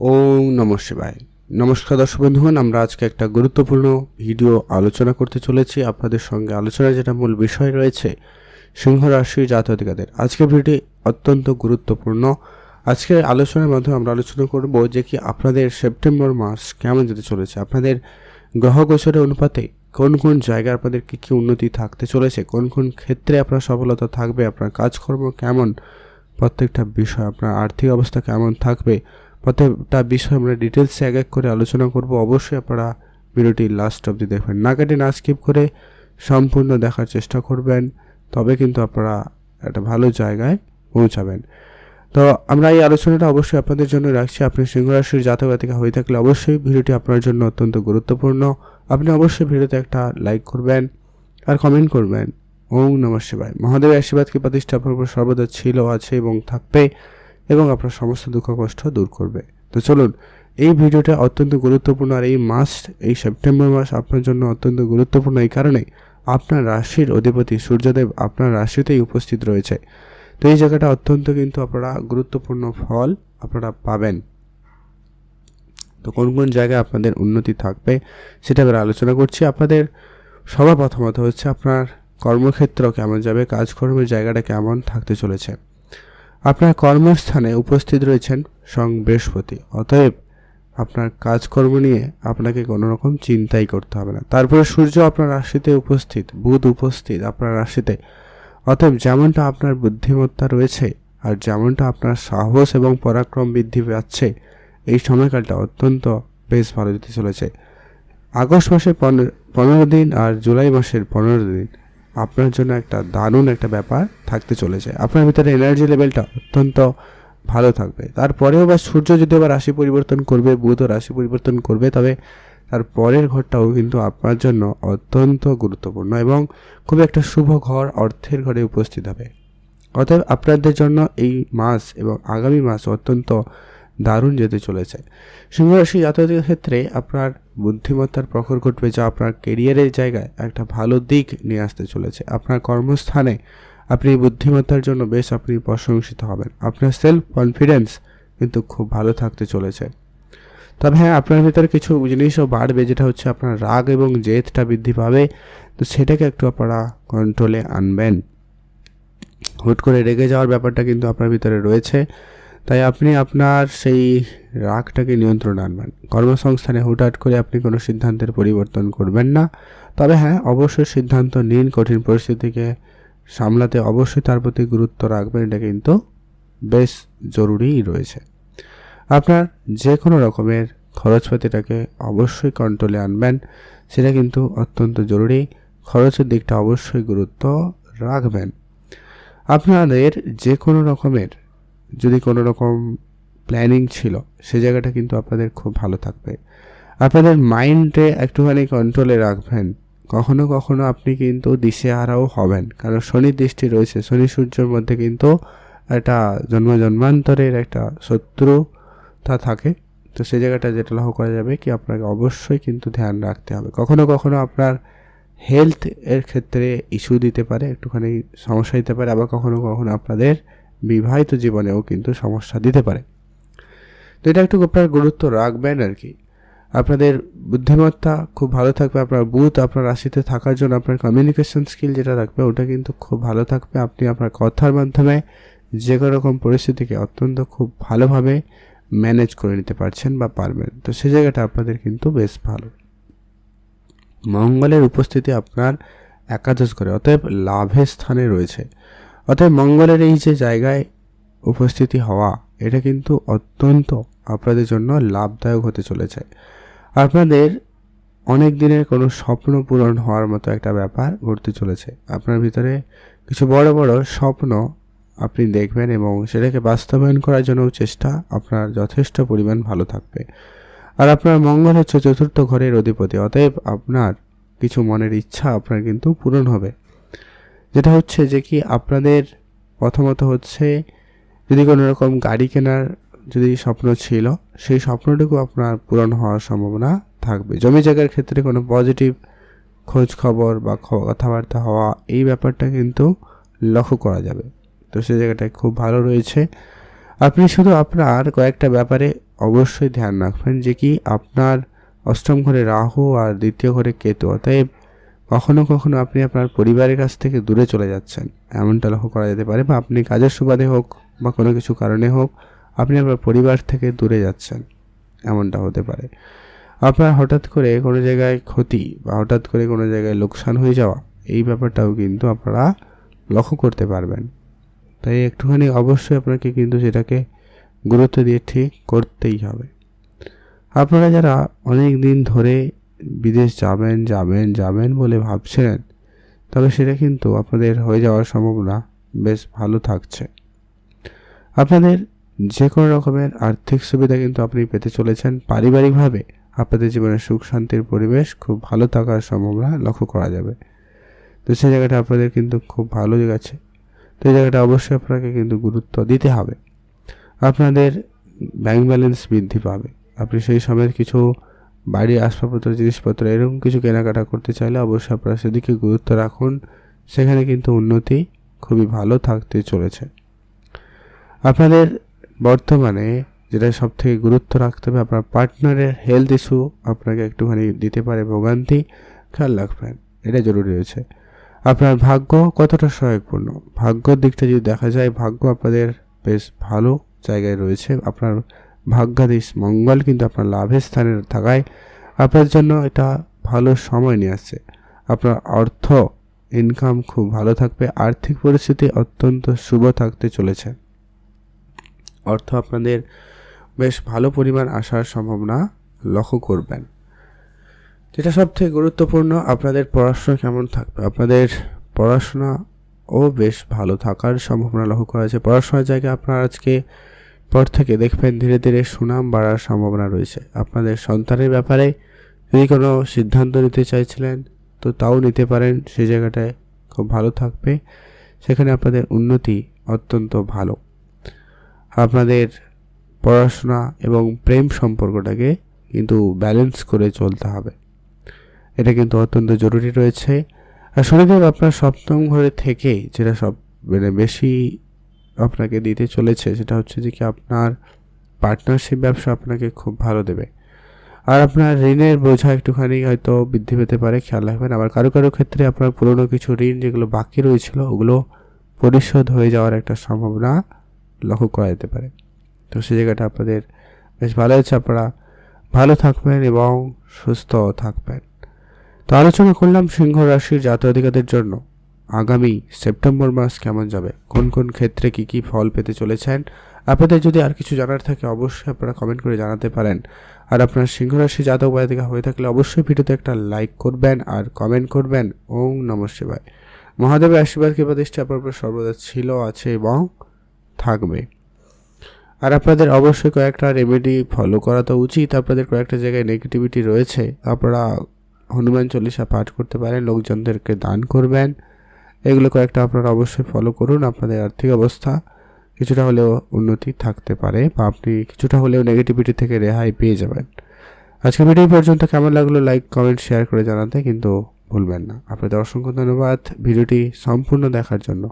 ওম নমঃ শিবায়। নমস্কার দর্শক বন্ধুগণ, আমরা আজকে একটা গুরুত্বপূর্ণ ভিডিও আলোচনা করতে চলেছি। আপনাদের সঙ্গে আলোচনার যেটা মূল বিষয় রয়েছে সিংহ রাশির জাতক-জাতিকাদের। আজকের ভিডিওটি অত্যন্ত গুরুত্বপূর্ণ। আজকের আলোচনার মাধ্যমে আমরা আলোচনা করব যে কি আপনাদের সেপ্টেম্বর মাস কেমন যেতে চলেছে, আপনাদের গ্রহ গোচরের অনুপাতে কোন কোন জায়গায় আপনাদের কী কী উন্নতি থাকতে চলেছে, কোন কোন ক্ষেত্রে আপনার সফলতা থাকবে, আপনার কাজকর্ম কেমন, প্রত্যেকটা বিষয় আপনার আর্থিক অবস্থা কেমন থাকবে, প্রত্যেকটা বিষয় আমরা ডিটেলসে এক এক করে আলোচনা করব। অবশ্যই আপনারা ভিডিওটি লাস্ট অবধি দেখবেন, না কেটে না স্কিপ করে সম্পূর্ণ দেখার চেষ্টা করবেন, তবে কিন্তু আপনারা একটা ভালো জায়গায় পৌঁছাবেন। তো আমরা এই আলোচনাটা অবশ্যই আপনাদের জন্য রাখছি। আপনি সিংহ রাশির জাতক-জাতিকা হয়ে থাকলে অবশ্যই ভিডিওটি আপনার জন্য অত্যন্ত গুরুত্বপূর্ণ। আপনি অবশ্যই ভিডিওতে একটা লাইক করবেন আর কমেন্ট করবেন। ওম নমঃ শিবায়। মহাদেবের আশীর্বাদ কি প্রতিষ্ঠা আপনার উপর সর্বদা ছিল, আছে এবং থাকবে, এবং আপনার সমস্ত দুঃখ কষ্ট দূর করবে। তো চলুন, এই ভিডিওটা অত্যন্ত গুরুত্বপূর্ণ। আর এই মাস, এই সেপ্টেম্বর মাস আপনার জন্য অত্যন্ত গুরুত্বপূর্ণ এই কারণে আপনার রাশির অধিপতি সূর্যদেব আপনার রাশিতেই উপস্থিত রয়েছে। তো এই জায়গাটা অত্যন্ত কিন্তু আপনারা গুরুত্বপূর্ণ ফল আপনারা পাবেন। তো কোন কোন জায়গায় আপনাদের উন্নতি থাকবে সেটা আমরা আলোচনা করছি। আপনাদের সবার প্রথমত হচ্ছে আপনার কর্মক্ষেত্র কেমন যাবে, কাজকর্মের জায়গাটা কেমন থাকতে চলেছে। আপনার কর্মস্থানে উপস্থিত রয়েছেন স্বয়ং বৃহস্পতি, অতএব আপনার কাজকর্ম নিয়ে আপনাকে কোনো রকম চিন্তাই করতে হবে না। তারপরে সূর্য আপনার রাশিতে উপস্থিত, বুধ উপস্থিত আপনার রাশিতে, অতএব যেমনটা আপনার বুদ্ধিমত্তা রয়েছে আর যেমনটা আপনার সাহস এবং পরাক্রম বৃদ্ধি পাচ্ছে, এই সময়কালটা অত্যন্ত বেশ ভালো যেতে চলেছে। আগস্ট মাসের 15 দিন আর জুলাই মাসের 15 দিন আপনার জন্য একটা দারুণ একটা ব্যাপার থাকতে চলেছে। আপনার ভিতরে এনার্জি লেভেলটা অত্যন্ত ভালো থাকবে। তারপরেও বা সূর্য যদি আবার রাশি পরিবর্তন করবে, বুধও রাশি পরিবর্তন করবে, তবে তার পরের ঘরটাও কিন্তু আপনার জন্য অত্যন্ত গুরুত্বপূর্ণ এবং খুব একটা শুভ ঘর, অর্থের ঘরে উপস্থিত হবে। অতএব আপনাদের জন্য এই মাস এবং আগামী মাস অত্যন্ত দারুণ যেতে চলেছে। সিংহ রাশি জাতকদের ক্ষেত্রে আপনার বুদ্ধিমত্তার প্রখর ঘটবে, যা আপনার কেরিয়ারের জায়গায় একটা ভালো দিক নিয়ে আসতে চলেছে। আপনার কর্মস্থানে আপনি বুদ্ধিমত্তার জন্য বেশ আপনি প্রশংসিত হবেন। আপনার সেলফ কনফিডেন্স কিন্তু খুব ভালো থাকতে চলেছে। তবে হ্যাঁ, আপনার ভিতরে কিছু জিনিসও বাড়বে, যেটা হচ্ছে আপনার রাগ এবং জেদটা বৃদ্ধি পাবে। তো সেটাকে একটু আপনারা কন্ট্রোলে আনবেন। হুট করে রেগে যাওয়ার ব্যাপারটা কিন্তু আপনার ভিতরে রয়েছে, তাই আপনি আপনার সেই রাগটাকে নিয়ন্ত্রণে আনবেন। কর্মসংস্থানে হুটহাট করে আপনি কোনো সিদ্ধান্তের পরিবর্তন করবেন না। তবে হ্যাঁ, অবশ্যই সিদ্ধান্ত নিন, কঠিন পরিস্থিতিকে সামলাতে অবশ্যই তার প্রতি গুরুত্ব রাখবেন, এটা কিন্তু বেশ জরুরিই রয়েছে। আপনার যে কোনো রকমের খরচপাতিটাকে অবশ্যই কন্ট্রোলে আনবেন, সেটা কিন্তু অত্যন্ত জরুরি। খরচের দিকটা অবশ্যই গুরুত্ব রাখবেন। আপনাদের যে কোনো রকমের যদি কোনো রকম প্ল্যানিং ছিল, সে জায়গাটা কিন্তু আপনাদের খুব ভালো থাকবে। আপনাদের মাইন্ডে একটুখানি কন্ট্রোলে রাখবেন। কখনো কখনো আপনি কিন্তু দিশেহারাও হবেন, কারণ শনির দৃষ্টি রয়েছে। শনি সূর্যের মধ্যে কিন্তু একটা জন্মান্তরের একটা শত্রুতা থাকে। তো সেই জায়গাটা যেটা লক্ষ্য করা যাবে কি, আপনাকে অবশ্যই কিন্তু ধ্যান রাখতে হবে। কখনো কখনো আপনার হেলথ এর ক্ষেত্রে ইস্যু দিতে পারে, একটুখানি সমস্যা দিতে পারে। আবার কখনো কখনো আপনাদের বিবাহিত জীবনেও কিন্তু সমস্যা দিতে পারে। তো এটা একটু আপনার গুরুত্ব রাখবেন আর কি। আপনাদের বুদ্ধিমত্তা খুব ভালো থাকবে। আপনার বুধ আপনার রাশিতে থাকার জন্য আপনার কমিউনিকেশন স্কিল যেটা রাখবে, ওটা কিন্তু খুব ভালো থাকবে। আপনি আপনার কথার মাধ্যমে যে কোনো রকম পরিস্থিতিকে অত্যন্ত খুব ভালোভাবে ম্যানেজ করে নিতে পারছেন বা পারবেন। তো সেই জায়গাটা আপনাদের কিন্তু বেশ ভালো। মঙ্গলের উপস্থিতি আপনার একাদশ ঘরে, অতএব লাভের স্থানে রয়েছে। অতএব মঙ্গলের এই যে জায়গায় উপস্থিতি হওয়া, এটা কিন্তু অত্যন্ত আপনাদের জন্য লাভদায়ক হতে চলেছে। আপনাদের অনেক দিনের কোনো স্বপ্ন পূরণ হওয়ার মতো একটা ব্যাপার ঘটতে চলেছে। আপনার ভিতরে কিছু বড় বড় স্বপ্ন আপনি দেখবেন এবং সেটাকে বাস্তবায়ন করার জন্য চেষ্টা আপনার যথেষ্ট পরিমাণ ভালো থাকবে। আর আপনার মঙ্গল হচ্ছে চতুর্থ ঘরের অধিপতি, অতএব আপনার কিছু মনের ইচ্ছা আপনার কিন্তু পূরণ হবে। যেটা হচ্ছে যে কি, আপনাদের প্রথমত হচ্ছে যদি কোনো রকম গাড়ি কেনার যদি স্বপ্ন ছিল, সেই স্বপ্নটুকু আপনার পূরণ হওয়ার সম্ভাবনা থাকবে। জমি জায়গার ক্ষেত্রে কোনো পজিটিভ খোঁজ খবর বা কথাবার্তা হওয়া, এই ব্যাপারটা কিন্তু লক্ষ্য করা যাবে। তো সেই জায়গাটায় খুব ভালো রয়েছে। আপনি শুধু আপনার কয়েকটা ব্যাপারে অবশ্যই ধ্যান রাখবেন যে কি আপনার অষ্টম ঘরে রাহু আর দ্বিতীয় ঘরে কেতু, অতএব কখনো কখনো আপনি আপনার পরিবারের কাছ থেকে দূরে চলে যাচ্ছেন, এমনটা লক্ষ্য করা যেতে পারে। বা আপনি কাজের সুবাদে হোক বা কোনো কিছু কারণে হোক আপনি আপনার পরিবার থেকে দূরে যাচ্ছেন, এমনটা হতে পারে। আপনার হঠাৎ করে কোনো জায়গায় ক্ষতি বা হঠাৎ করে কোনো জায়গায় লোকসান হয়ে যাওয়া, এই ব্যাপারটাও কিন্তু আপনারা লক্ষ্য করতে পারবেন। তাই একটুখানি অবশ্যই আপনাকে কিন্তু সেটাকে গুরুত্ব দিয়ে ঠিক করতেই হবে। আপনারা যারা অনেক দিন ধরে বিদেশ যাবেন যাবেন যাবেন বলে ভাবছিলেন, তবে সেটা কিন্তু আপনাদের হয়ে যাওয়ার সম্ভাবনা বেশ ভালো থাকছে। আপনাদের যে কোনো রকমের আর্থিক সুবিধা কিন্তু আপনি পেতে চলেছেন। পারিবারিকভাবে আপনাদের জীবনে সুখ শান্তির পরিবেশ খুব ভালো থাকার সম্ভাবনা লক্ষ্য করা যাবে। তো সেই জায়গাটা আপনাদের কিন্তু খুব ভালো আছে। তো এই জায়গাটা অবশ্যই আপনাকে কিন্তু গুরুত্ব দিতে হবে। আপনাদের ব্যাংক ব্যালেন্স বৃদ্ধি পাবে। আপনি সেই সময়ের কিছু বাড়ির আসবাবপত্র জিনিসপত্র এরকম কিছু কেনাকাটা করতে চাইলে অবশ্যই আপনারা সেদিকে গুরুত্ব রাখুন। সেখানে কিন্তু উন্নতি খুবই ভালো থাকতে চলেছে। আপনাদের বর্তমানে যেটা সব থেকে গুরুত্ব রাখতে হবে, আপনার পার্টনারের হেলথ ইস্যু আপনাকে একটুখানি দিতে পারে ভোগান্তি, খেয়াল রাখবেন, এটা জরুরি রয়েছে। আপনার ভাগ্য কতটা সহায়কপূর্ণ, ভাগ্যর দিকটা যদি দেখা যায়, ভাগ্য আপনাদের বেশ ভালো জায়গায় রয়েছে। আপনার ভাগ্যাধীশ মঙ্গল কিন্তু আপনার লাভের স্থানে থাকায় আপনার জন্য এটা ভালো সময় নিয়ে আসছে। আপনার অর্থ ইনকাম খুব ভালো থাকবে, আর্থিক পরিস্থিতি অত্যন্ত শুভ থাকতে চলেছে। অর্থ আপনাদের বেশ ভালো পরিমাণ আসার সম্ভাবনা লক্ষ্য করবেন। যেটা সবথেকে গুরুত্বপূর্ণ, আপনাদের পড়াশোনা কেমন থাকবে, আপনাদের পড়াশোনাও বেশ ভালো থাকার সম্ভাবনা লক্ষ্য করা হয়েছে। পড়াশোনার জায়গায় আপনারা আজকে পর থেকে দেখবেন ধীরে ধীরে সুনাম বাড়ার সম্ভাবনা রয়েছে। আপনাদের সন্তানের ব্যাপারে যদি কোনো সিদ্ধান্ত নিতে চাইছিলেন তো তাও নিতে পারেন, সেই জায়গাটায় খুব ভালো থাকবে। সেখানে আপনাদের উন্নতি অত্যন্ত ভালো। আপনাদের পড়াশোনা এবং প্রেম সম্পর্কটাকে কিন্তু ব্যালেন্স করে চলতে হবে, এটা কিন্তু অত্যন্ত জরুরি রয়েছে। আর শনিদেব আপনার সপ্তম ঘরে থেকে যেটা সব বেশি আপনাকে দিতে চলেছে, সেটা হচ্ছে যে কি আপনার পার্টনারশিপ ব্যবসা আপনাকে খুব ভালো দেবে। আর আপনার ঋণের বোঝা একটুখানি হয়তো বৃদ্ধি পেতে পারে, খেয়াল রাখবেন। আবার কারো কারো ক্ষেত্রে আপনার পুরনো কিছু ঋণ যেগুলো বাকি রয়েছিল ওগুলো পরিশোধ হয়ে যাওয়ার একটা সম্ভাবনা লক্ষ্য করা যেতে পারে। তো সেই জায়গাটা আপনাদের বেশ ভালো হচ্ছে, আপনারা ভালো থাকবেন এবং সুস্থ থাকবেন। তো আলোচনা করলাম সিংহ রাশির জাতক-জাতিকাদের জন্য আগামী সেপ্টেম্বর মাস কেমন যাবে, কোন কোন ক্ষেত্রে কি কি ফল পেতে চলেছেন। আপনাদের যদি আর কিছু জানার থাকে অবশ্যই আপনারা কমেন্ট করে জানাতে পারেন। আর আপনার সিংহ রাশি জাতক বা জাতিকা হয়ে থাকলে অবশ্যই ভিডিওতে একটা লাইক করবেন আর কমেন্ট করবেন। ওম নমঃ শিবায়। মহাদেবের আশীর্বাদ কৃপা দৃষ্টি আপনার উপর সর্বদা ছিল, আছে এবং থাকবে। আর আপনাদের অবশ্যই কয়েকটা রেমেডি ফলো করা তো উচিত। আপনাদের কয়েকটা জায়গায় নেগেটিভিটি রয়েছে, আপনারা হনুমান চল্লিশা পাঠ করতে পারেন, লোকজনদেরকে দান করবেন, এগুলো কয়েকটা আপনারা অবশ্যই ফলো করুন। আপনাদের আর্থিক অবস্থা কিছুটা হলেও উন্নতি থাকতে পারে বা আপনি কিছুটা হলেও নেগেটিভিটি থেকে রেহাই পেয়ে যাবেন। আজকে ভিডিও পর্যন্ত কেমন লাগলো লাইক কমেন্ট শেয়ার করে জানাতে কিন্তু ভুলবেন না। আপনাদের অসংখ্য ধন্যবাদ ভিডিওটি সম্পূর্ণ দেখার জন্য।